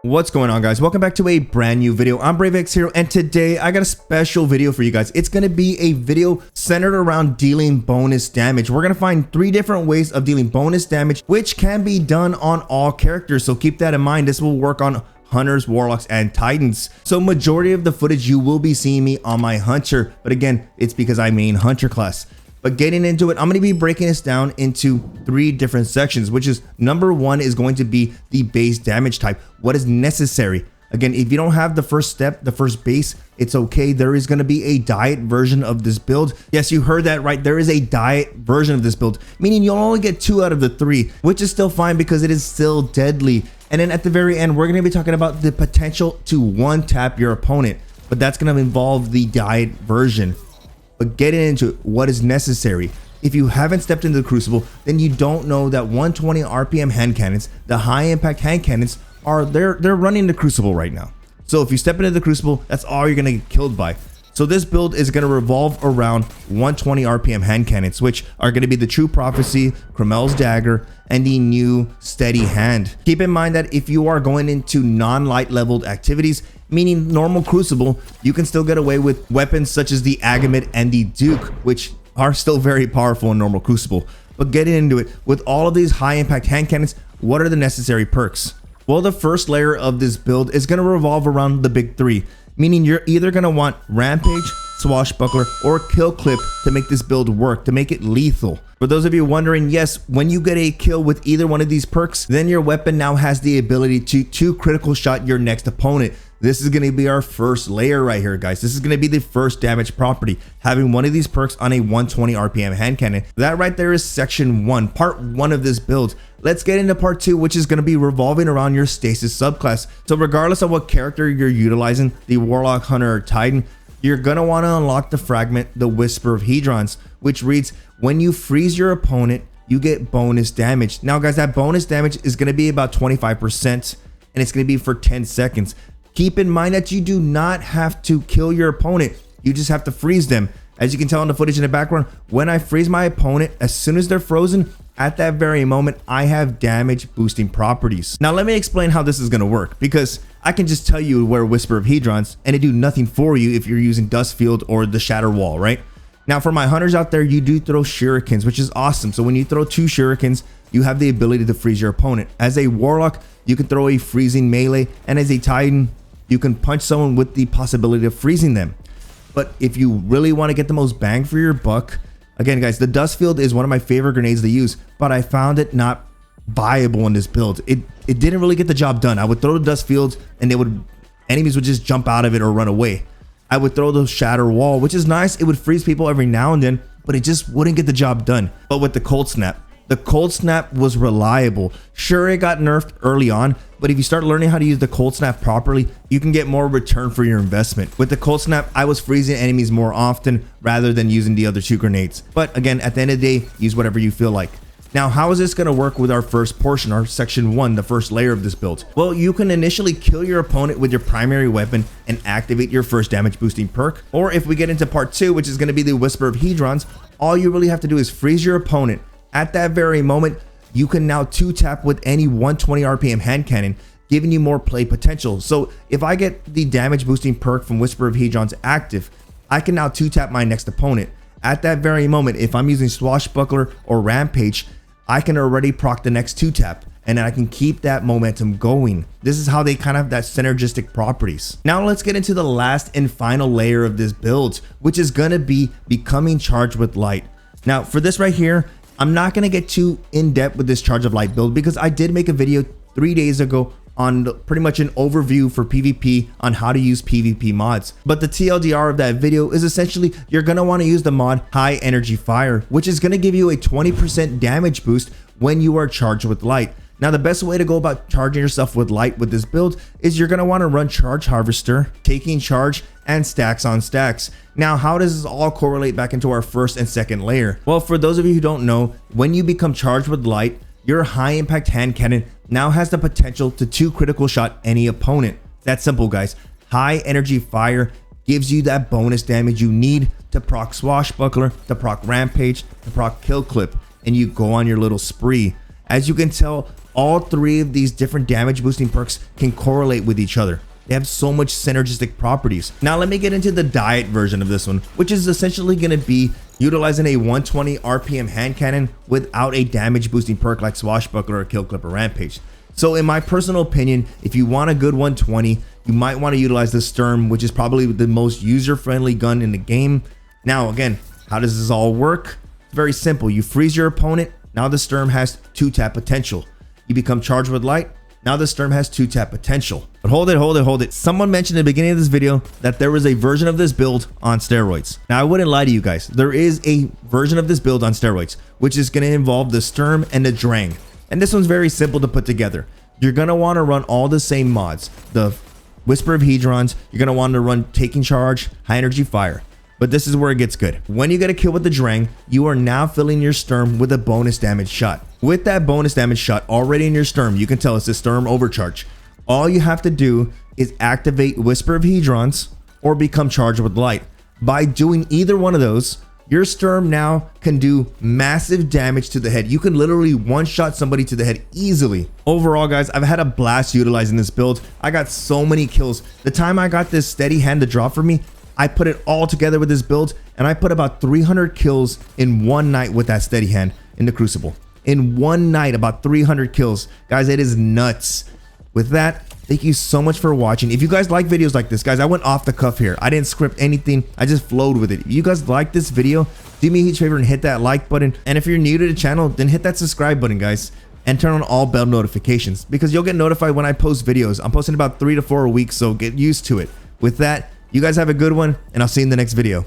What's going on, guys? Welcome back to a brand new video. I'm BRAVExHERO, and today I got a special video for you guys. It's going to be a video centered around dealing bonus damage. We're going to find 3 different ways of dealing bonus damage, which can be done on all characters. So keep that in mind. This will work on hunters, warlocks, and titans. So majority of the footage you will be seeing me on my hunter, but again, it's because I main hunter class. But getting into it, I'm going to be breaking this down into 3 different sections, which is number 1 is going to be the base damage type. What is necessary? Again, if you don't have the first step, the first base, it's okay. There is going to be a diet version of this build. Yes, you heard that right. There is a diet version of this build, meaning you'll only get 2 out of the 3, which is still fine because it is still deadly. And then at the very end, we're going to be talking about the potential to one-tap your opponent, but that's going to involve the diet version. But getting into what is necessary. If you haven't stepped into the Crucible, then you don't know that 120 RPM hand cannons, the high impact hand cannons, they're running the Crucible right now. So if you step into the Crucible, that's all you're gonna get killed by. So this build is gonna revolve around 120 RPM hand cannons, which are gonna be the True Prophecy, Cromel's Dagger, and the new Steady Hand. Keep in mind that if you are going into non-light leveled activities, meaning normal Crucible, you can still get away with weapons such as the Agamit and the Duke, which are still very powerful in normal Crucible. But getting into it, with all of these high impact hand cannons, what are the necessary perks? Well, the first layer of this build is going to revolve around the big 3, meaning you're either going to want Rampage, Swashbuckler, or Kill Clip to make this build work, to make it lethal. For those of you wondering, yes, when you get a kill with either one of these perks, then your weapon now has the ability to 2 critical shot your next opponent. This is going to be our first layer right here, guys. This is going to be the first damage property, having one of these perks on a 120 RPM hand cannon. That right there is section 1, part 1 of this build. Let's get into part 2, which is going to be revolving around your Stasis subclass. So regardless of what character you're utilizing, the Warlock, Hunter, or Titan, you're going to want to unlock the fragment, the Whisper of Hedrons, which reads, when you freeze your opponent, you get bonus damage. Now, guys, that bonus damage is going to be about 25%, and it's going to be for 10 seconds. Keep in mind that you do not have to kill your opponent. You just have to freeze them. As you can tell in the footage in the background, when I freeze my opponent, as soon as they're frozen, at that very moment, I have damage boosting properties. Now, let me explain how this is going to work, because I can just tell you where Whisper of Hedrons, and it do nothing for you if you're using Dustfield or the Shatter Wall, right? Now, for my hunters out there, you do throw shurikens, which is awesome. So when you throw 2 shurikens, you have the ability to freeze your opponent. As a Warlock, you can throw a freezing melee, and as a Titan, you can punch someone with the possibility of freezing them. But if you really want to get the most bang for your buck, again, guys, the Dustfield is one of my favorite grenades to use, but I found it not viable in this build. It didn't really get the job done. I would throw the Dustfield and enemies would just jump out of it or run away. I would throw the Shatter Wall, which is nice. It would freeze people every now and then, but it just wouldn't get the job done. But with the Cold Snap, the Cold Snap was reliable. Sure, it got nerfed early on, but if you start learning how to use the Cold Snap properly, you can get more return for your investment. With the Cold Snap, I was freezing enemies more often rather than using the other 2 grenades. But again, at the end of the day, use whatever you feel like. Now, how is this going to work with our first portion, our section 1, the first layer of this build? Well, you can initially kill your opponent with your primary weapon and activate your first damage boosting perk. Or if we get into part 2, which is going to be the Whisper of Hedrons, all you really have to do is freeze your opponent. At that very moment, you can now 2-tap with any 120 RPM hand cannon, giving you more play potential. So if I get the damage boosting perk from Whisper of Hedrons active, I can now 2-tap my next opponent. At that very moment, if I'm using Swashbuckler or Rampage, I can already proc the next 2-tap, and then I can keep that momentum going. This is how they kind of have that synergistic properties. Now let's get into the last and final layer of this build, which is going to be becoming charged with light. Now for this right here, I'm not going to get too in-depth with this Charge of Light build because I did make a video 3 days ago on pretty much an overview for PvP on how to use PvP mods. But the TLDR of that video is essentially you're going to want to use the mod High Energy Fire, which is going to give you a 20% damage boost when you are charged with light. Now, the best way to go about charging yourself with light with this build is you're going to want to run Charge Harvester, Taking Charge, and Stacks on Stacks. Now, how does this all correlate back into our first and second layer? Well, for those of you who don't know, when you become charged with light, your high impact hand cannon now has the potential to 2 critical shot any opponent. That's simple, guys. High Energy Fire gives you that bonus damage you need to proc Swashbuckler, to proc Rampage, to proc Kill Clip, and you go on your little spree. As you can tell, all three of these different damage boosting perks can correlate with each other. They have so much synergistic properties. Now let me get into the diet version of this one, which is essentially going to be utilizing a 120 RPM hand cannon without a damage boosting perk like Swashbuckler or Kill Clip or Rampage. So in my personal opinion, if you want a good 120, you might want to utilize the Sturm, which is probably the most user-friendly gun in the game. Now again, how does this all work? It's very simple. You freeze your opponent. Now the Sturm has 2-tap potential. You become charged with light. Now the Sturm has 2-tap potential. But hold it. Someone mentioned at the beginning of this video that there was a version of this build on steroids. Now I wouldn't lie to you guys. There is a version of this build on steroids, which is going to involve the Sturm and the Drang. And this one's very simple to put together. You're going to want to run all the same mods. The Whisper of Hedrons, you're going to want to run Taking Charge, High Energy Fire. But this is where it gets good. When you get a kill with the Drang, you are now filling your Sturm with a bonus damage shot. With that bonus damage shot already in your Sturm, you can tell it's a Sturm overcharge. All you have to do is activate Whisper of Hedrons or become charged with light. By doing either one of those, your Sturm now can do massive damage to the head. You can literally one-shot somebody to the head easily. Overall, guys, I've had a blast utilizing this build. I got so many kills. The time I got this steady hand to drop for me, I put it all together with this build, and I put about 300 kills in one night with that steady hand in the Crucible. In one night, about 300 kills. Guys, it is nuts. With that, thank you so much for watching. If you guys like videos like this, guys, I went off the cuff here. I didn't script anything. I just flowed with it. If you guys like this video, do me a huge favor and hit that like button. And if you're new to the channel, then hit that subscribe button, guys. And turn on all bell notifications because you'll get notified when I post videos. I'm posting about 3 to 4 a week, so get used to it. With that, you guys have a good one, and I'll see you in the next video.